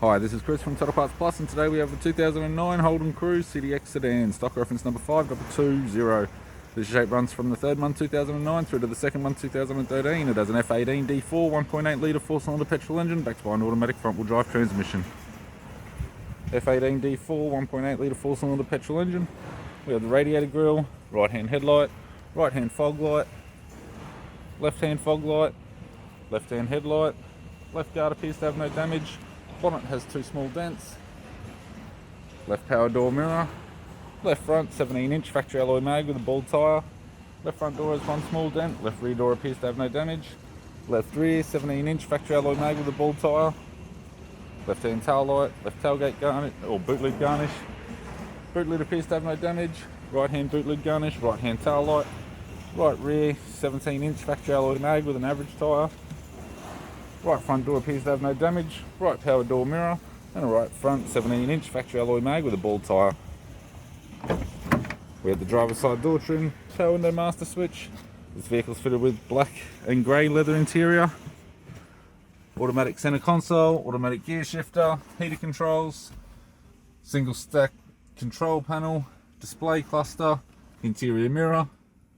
Hi, this is Chris from Total Parts Plus, and today we have a 2009 Holden Cruze CDx Sedan, stock reference number 5220. This shape runs from the third month 2009 through to the second month 2013. It has an FWD D4 1.8 litre 4-cylinder petrol engine backed by an automatic front-wheel drive transmission. FWD D4 1.8 litre 4-cylinder petrol engine. We have the radiator grille, right-hand headlight, right-hand fog light, left-hand fog light, left-hand headlight, left guard appears to have no damage. Bonnet has 2 small dents, left power door mirror, left front 17-inch factory alloy mag with a bald tyre, left front door has 1 small dent, left rear door appears to have no damage, left rear 17-inch factory alloy mag with a bald tyre, left hand tail light, left tailgate garnish or boot lid garnish, boot lid appears to have no damage, right hand boot lid garnish, right hand tail light, right rear 17-inch factory alloy mag with an average tyre, right front door appears to have no damage, right power door mirror, and a right front 17-inch factory alloy mag with a bald tyre. We have the driver's side door trim, power window master switch. This vehicle is fitted with black and grey leather interior, automatic centre console, automatic gear shifter, heater controls, single stack control panel, display cluster, interior mirror,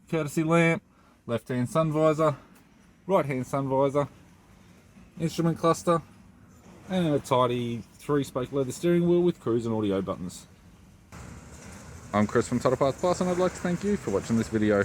courtesy lamp, left hand sun visor, right hand sun visor, instrument cluster, and a tidy 3-spoke leather steering wheel with cruise and audio buttons. I'm Chris from Total Parts Plus, and I'd like to thank you for watching this video.